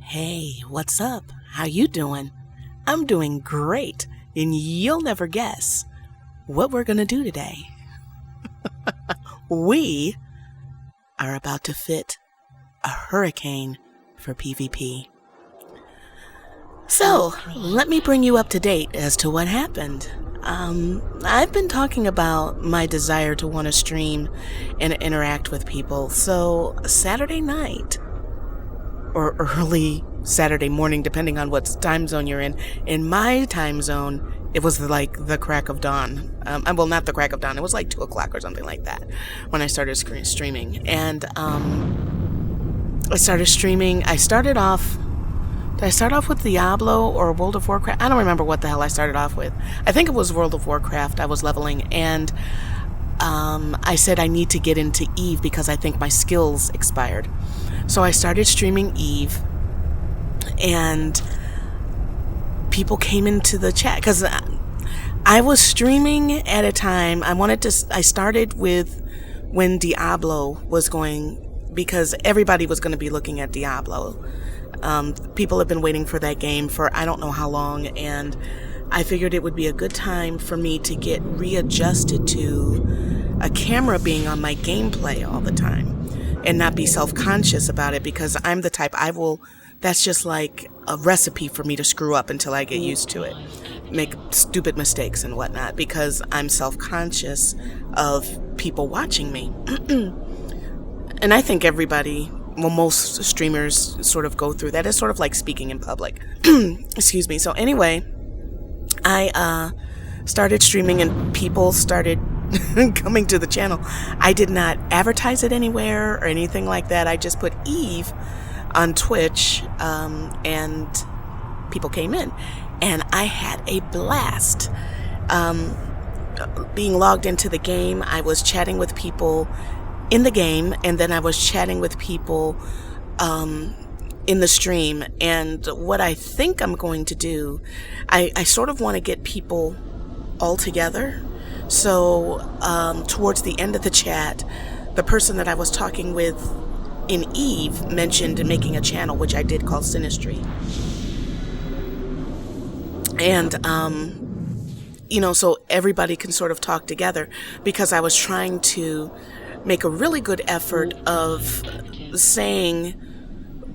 Hey, what's up? How you doing? I'm doing great, and you'll never guess what we're gonna do today. We are about to fit a hurricane for PvP. So, let me bring you up to date as to what happened. I've been talking about my desire to want to stream and interact with people. So, Saturday night, or early Saturday morning, depending on what time zone you're in my time zone, it was like the crack of dawn. Well, not the crack of dawn. It was like 2 o'clock or something like that when I started streaming. And I started streaming. Did I start off with Diablo or World of Warcraft? I don't remember what the hell I started off with. I think it was World of Warcraft. I was leveling, and I said I need to get into Eve because I think my skills expired. So I started streaming Eve, and people came into the chat because I was streaming at a time. I started with when Diablo was going, because everybody was going to be looking at Diablo. People have been waiting for that game for I don't know how long, and I figured it would be a good time for me to get readjusted to a camera being on my gameplay all the time and not be self-conscious about it, because I'm the type that's just like a recipe for me to screw up until I get used to it, make stupid mistakes and whatnot, because I'm self-conscious of people watching me. And I think most streamers sort of go through that. It's sort of like speaking in public. Excuse me. So anyway, I started streaming and people started coming to the channel. I did not advertise it anywhere or anything like that. I just put Eve on Twitch, and people came in. And I had a blast. Being logged into the game, I was chatting with people in the game, and then I was chatting with people in the stream. And what I think I'm going to do, I sort of want to get people all together. So towards the end of the chat, the person that I was talking with in Eve mentioned making a channel, which I did, called Synnistry. And so everybody can sort of talk together, because I was trying to make a really good effort of saying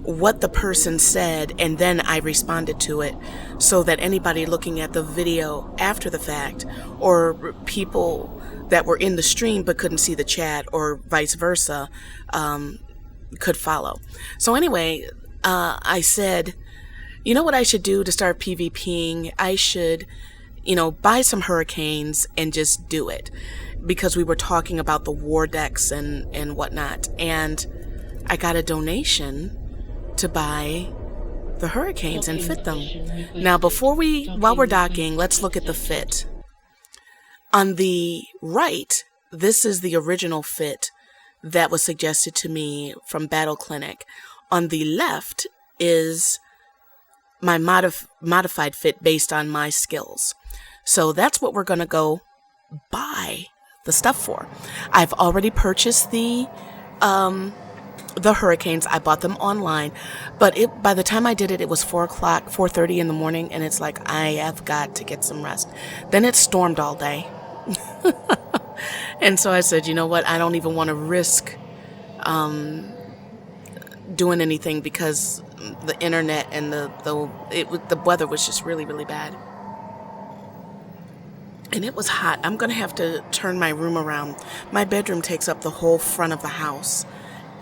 what the person said, and then I responded to it, so that anybody looking at the video after the fact, or people that were in the stream but couldn't see the chat, or vice versa, could follow. So anyway, I said, you know what I should do to start PvPing? I should, buy some hurricanes and just do it, because we were talking about the war decks and whatnot. And I got a donation to buy the hurricanes and fit them. Now, while we're docking, let's look at the fit. On the right, this is the original fit that was suggested to me from Battle Clinic. On the left is my modified fit based on my skills. So that's what we're going to go buy the stuff for. I've already purchased the hurricanes. I bought them online, but by the time I did it, it was 4:30 in the morning, and it's like, I have got to get some rest. Then it stormed all day. And so I said, you know what? I don't even want to risk doing anything, because the internet and the weather was just really, really bad. And it was hot. I'm going to have to turn my room around. My bedroom takes up the whole front of the house.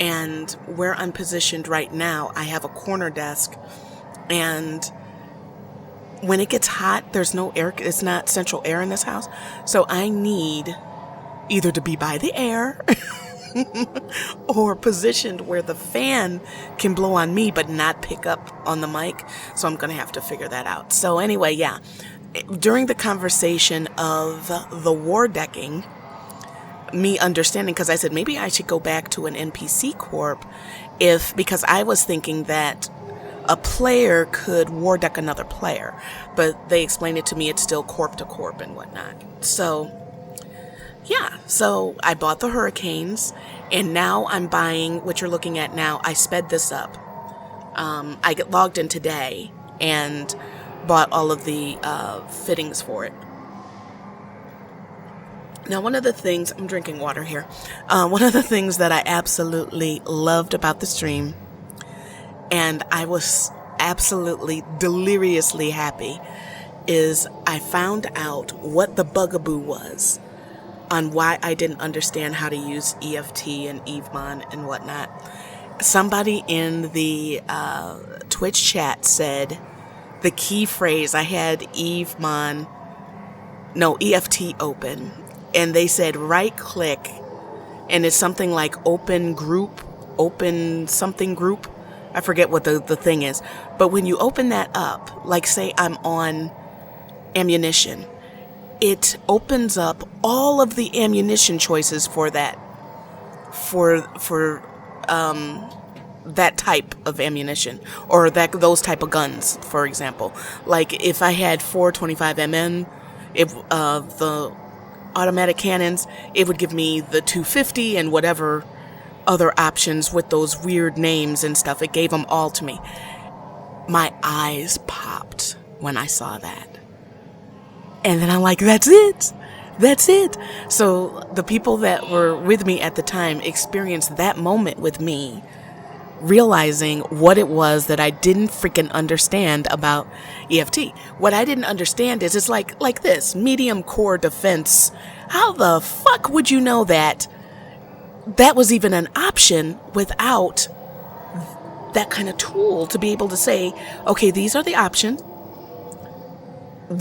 And where I'm positioned right now, I have a corner desk. And when it gets hot, there's no air. It's not central air in this house. So I need either to be by the air or positioned where the fan can blow on me but not pick up on the mic. So I'm going to have to figure that out. So anyway, yeah. During the conversation of the war decking, me understanding, because I said maybe I should go back to an NPC corp, because I was thinking that a player could war deck another player, but they explained it to me, it's still corp to corp and whatnot. So yeah, so I bought the hurricanes, and now I'm buying what you're looking at now. I sped this up. I get logged in today and bought all of the fittings for it. Now, one of the things, I'm drinking water here, one of the things that I absolutely loved about the stream, and I was absolutely deliriously happy, is I found out what the bugaboo was on why I didn't understand how to use EFT and EVEmon and whatnot. Somebody in the Twitch chat said the key phrase, I had EFT open, and they said right click, and it's something like open something group. I forget what the thing is. But when you open that up, like say I'm on ammunition, it opens up all of the ammunition choices for that, for that type of ammunition, or those type of guns, for example. Like if I had 425mm, the automatic cannons, it would give me the 250 and whatever other options with those weird names and stuff. It gave them all to me. My eyes popped when I saw that. And then I'm like, that's it. That's it. So the people that were with me at the time experienced that moment with me, realizing what it was that I didn't freaking understand about EFT. What I didn't understand is it's like this medium core defense. How the fuck would you know that that was even an option without that kind of tool to be able to say, okay, these are the options.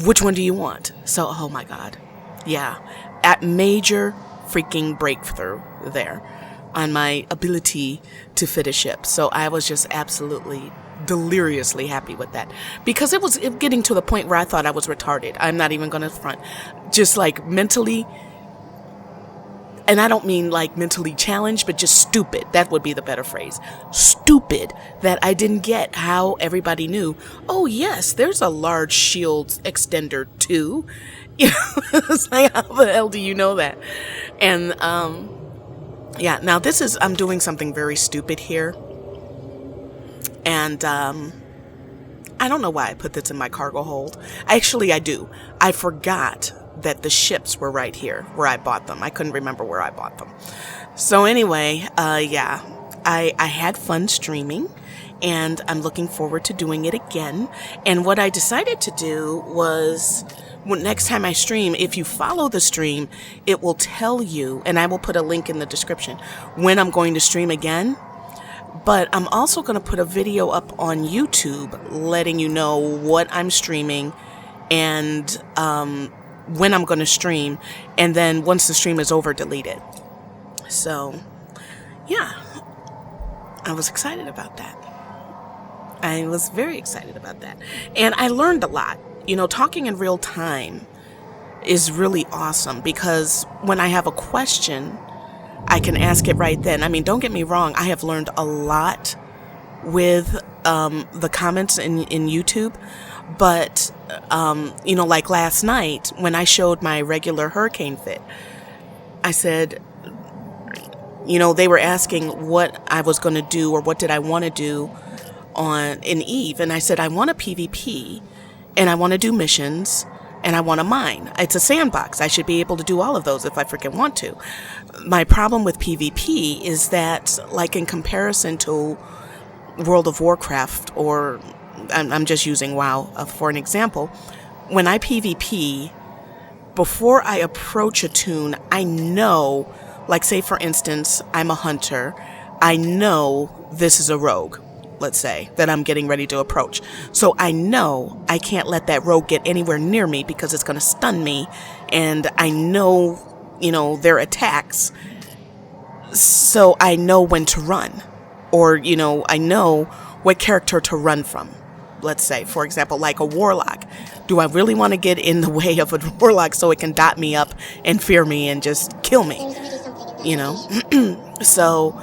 Which one do you want? So, oh my God. Yeah. At major freaking breakthrough there on my ability to fit a ship. So I was just absolutely deliriously happy with that, because it was getting to the point where I thought I was retarded. I'm not even going to front. Just like mentally, and I don't mean like mentally challenged, but just stupid. That would be the better phrase. Stupid that I didn't get how everybody knew, oh yes, there's a large shield extender too. You know, it's like, how the hell do you know that? And, yeah, now I'm doing something very stupid here. And, I don't know why I put this in my cargo hold. Actually, I do. I forgot that the ships were right here where I bought them. I couldn't remember where I bought them. So anyway, yeah, I had fun streaming, and I'm looking forward to doing it again. And what I decided to do was, next time I stream, if you follow the stream, it will tell you, and I will put a link in the description, when I'm going to stream again. But I'm also going to put a video up on YouTube letting you know what I'm streaming and when I'm going to stream, and then once the stream is over, delete it. So, yeah, I was excited about that. I was very excited about that. And I learned a lot. You know, talking in real time is really awesome, because when I have a question, I can ask it right then. I mean, don't get me wrong, I have learned a lot with the comments in YouTube, but, you know, like last night when I showed my regular hurricane fit, I said, you know, they were asking what I was going to do or what did I want to do in EVE, and I said, I want a PvP, and I want to do missions, and I want to mine. It's a sandbox. I should be able to do all of those if I freaking want to. My problem with PvP is that, like, in comparison to World of Warcraft, or I'm just using WoW for an example, when I PvP, before I approach a toon, I know, like say for instance, I'm a hunter, I know this is a rogue, let's say, that I'm getting ready to approach. So I know I can't let that rogue get anywhere near me because it's going to stun me, and I know, you know, their attacks, so I know when to run, or, you know, I know what character to run from. Let's say, for example, like a warlock. Do I really want to get in the way of a warlock so it can dot me up and fear me and just kill me? You know? So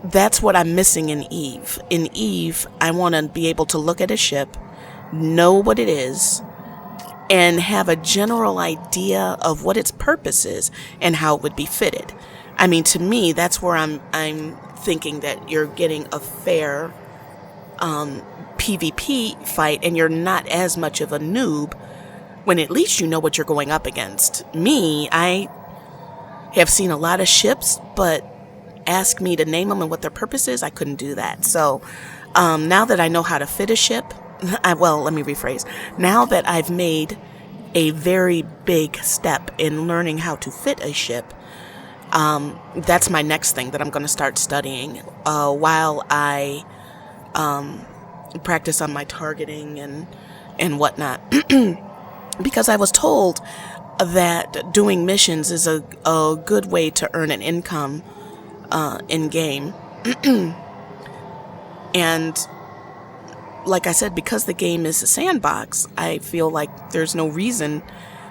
that's what I'm missing in EVE. In EVE, I want to be able to look at a ship, know what it is, and have a general idea of what its purpose is and how it would be fitted. I mean, to me, that's where I'm thinking that you're getting a fair PvP fight and you're not as much of a noob, when at least you know what you're going up against. Me, I have seen a lot of ships, but ask me to name them and what their purpose is, I couldn't do that. So now that I know how to fit a ship, let me rephrase. Now that I've made a very big step in learning how to fit a ship, that's my next thing that I'm going to start studying while I practice on my targeting and whatnot. Because I was told that doing missions is a good way to earn an income in game. And like I said, because the game is a sandbox, I feel like there's no reason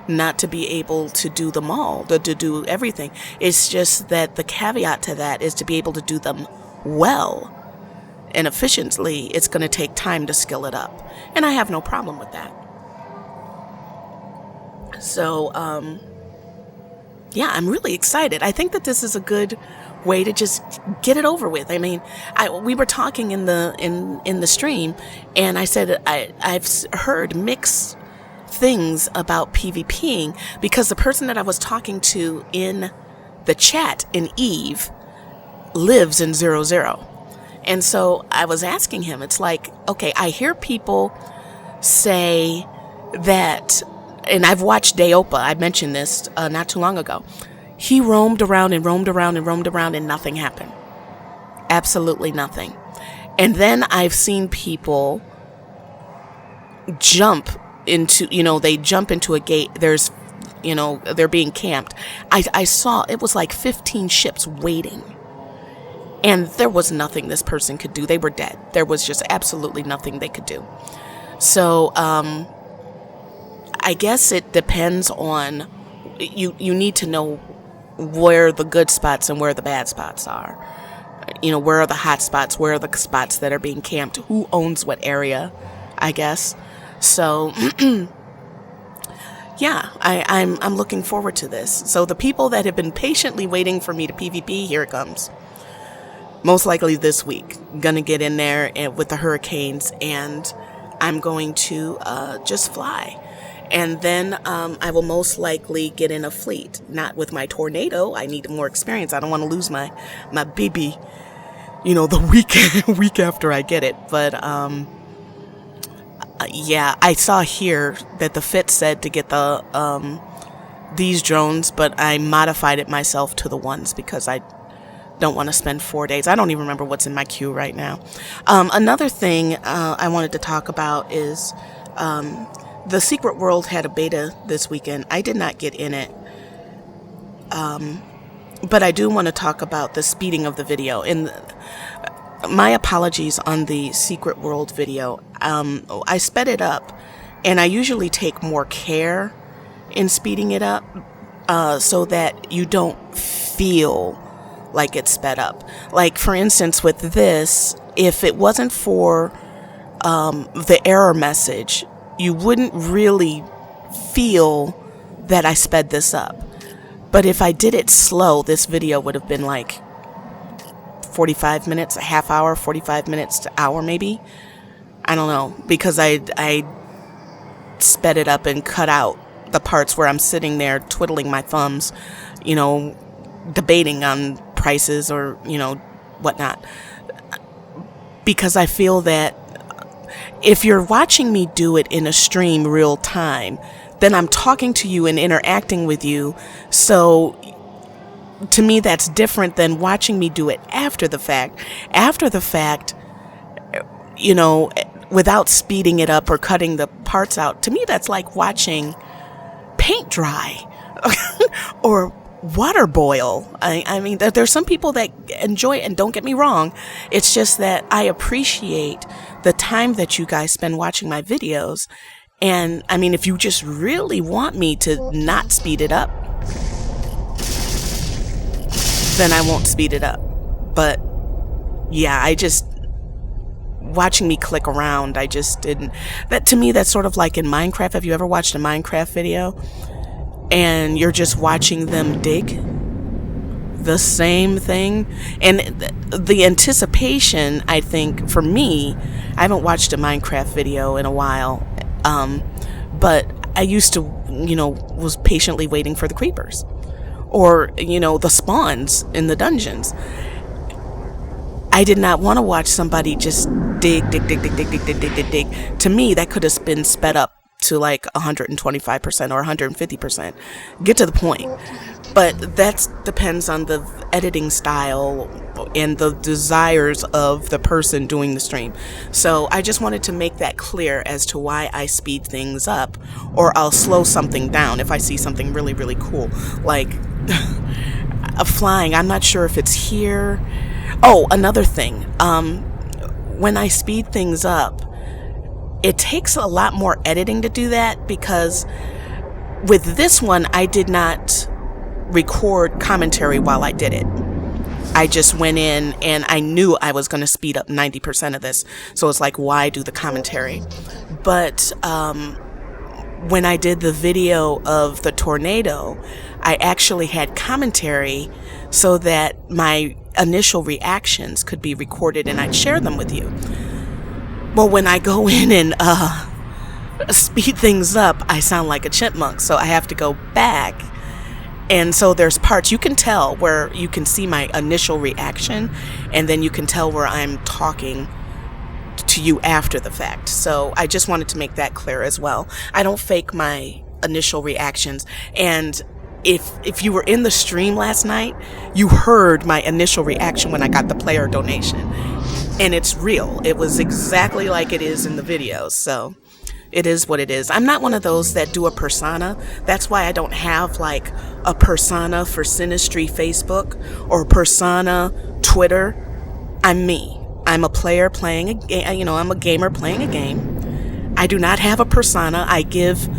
not to be able to do them all, to do everything. It's just that the caveat to that is to be able to do them well and efficiently. It's going to take time to skill it up, and I have no problem with that. So yeah, I'm really excited. I think that this is a good way to just get it over with. I mean, we were talking in the stream, and I said I've heard mixed things about PvPing because the person that I was talking to in the chat in Eve lives in 0-0. And so I was asking him, it's like, okay, I hear people say that, and I've watched Dayopa, I mentioned this not too long ago. He roamed around and roamed around and roamed around and nothing happened. Absolutely nothing. And then I've seen people jump into, they jump into a gate. There's, they're being camped. I saw, it was like 15 ships waiting. And there was nothing this person could do. They were dead. There was just absolutely nothing they could do. So, I guess it depends on, you need to know where the good spots and where the bad spots are. Where are the hot spots? Where are the spots that are being camped? Who owns what area, I guess. So, yeah, I'm looking forward to this. So the people that have been patiently waiting for me to PvP, here it comes. Most likely this week. Gonna get in there with the hurricanes, and I'm going to just fly. And then I will most likely get in a fleet. Not with my tornado. I need more experience. I don't want to lose my BB, the week after I get it. But yeah, I saw here that the fit said to get the these drones, but I modified it myself to the ones because I don't want to spend 4 days. I don't even remember what's in my queue right now. Another thing I wanted to talk about is the Secret World had a beta this weekend. I did not get in it. But I do want to talk about the speeding of the video. And my apologies on the Secret World video. I sped it up, and I usually take more care in speeding it up so that you don't feel like it's sped up. Like, for instance, with this, if it wasn't for the error message, you wouldn't really feel that I sped this up. But if I did it slow, this video would have been like 45 minutes, a half hour, 45 minutes to hour maybe. I don't know, because I sped it up and cut out the parts where I'm sitting there twiddling my thumbs, debating on prices or, whatnot. Because I feel that if you're watching me do it in a stream real time, then I'm talking to you and interacting with you. So to me, that's different than watching me do it after the fact. After the fact, without speeding it up or cutting the parts out, to me, that's like watching paint dry or water boil. I mean, there's some people that enjoy it, and don't get me wrong. It's just that I appreciate the time that you guys spend watching my videos. And I mean, if you just really want me to not speed it up, then I won't speed it up. But yeah, watching me click around, I just didn't. That, to me, that's sort of like in Minecraft. Have you ever watched a Minecraft video and you're just watching them dig? the same thing. And the anticipation, I think, for me, I haven't watched a Minecraft video in a while, but I used to, was patiently waiting for the creepers or, the spawns in the dungeons. I did not want to watch somebody just dig. To me, that could have been sped up to like 125% or 150%. Get to the point. But that depends on the editing style and the desires of the person doing the stream. So I just wanted to make that clear as to why I speed things up, or I'll slow something down if I see something really, really cool. Like a flying, I'm not sure if it's here. Oh, another thing. When I speed things up, it takes a lot more editing to do that, because with this one, I did not record commentary while I did it. I just went in and I knew I was going to speed up 90% of this. So it's like, why do the commentary? But when I did the video of the tornado, I actually had commentary so that my initial reactions could be recorded and I'd share them with you. Well, when I go in and speed things up, I sound like a chipmunk, so I have to go back. And so there's parts you can tell where you can see my initial reaction, and then you can tell where I'm talking to you after the fact. So I just wanted to make that clear as well. I don't fake my initial reactions. And if you were in the stream last night, you heard my initial reaction when I got the player donation. And it's real. It was exactly like it is in the videos. So it is what it is. I'm not one of those that do a persona. That's why I don't have like a persona for Synnistry Facebook or persona Twitter. I'm me. I'm a player playing a game. I'm a gamer playing a game. I do not have a persona. I give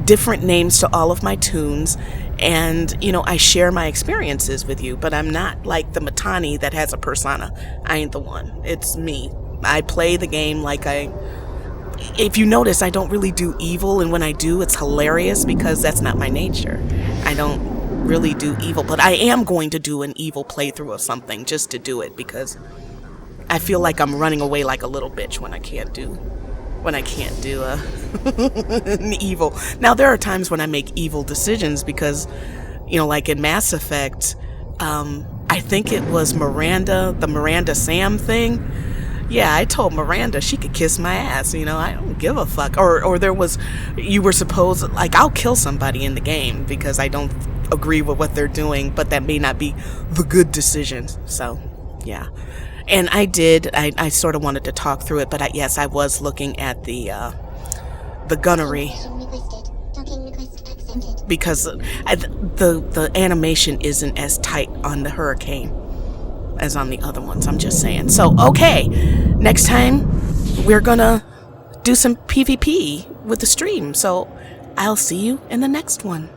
different names to all of my tunes, and I share my experiences with you, but I'm not like the Matani that has a persona. I ain't the one. It's me. I play the game like if you notice, I don't really do evil, and when I do, it's hilarious because that's not my nature. I don't really do evil, but I am going to do an evil playthrough of something just to do it, because I feel like I'm running away like a little bitch when I can't do an evil. Now, there are times when I make evil decisions because, like in Mass Effect, I think it was Miranda, the Miranda Sam thing. Yeah, I told Miranda she could kiss my ass. I don't give a fuck. Or you were supposed, like, I'll kill somebody in the game because I don't agree with what they're doing, but that may not be the good decision. So, yeah. And I did. I sort of wanted to talk through it, but yes, I was looking at the gunnery, because the animation isn't as tight on the Hurricane as on the other ones. I'm just saying. So, okay, next time we're gonna do some PvP with the stream. So I'll see you in the next one.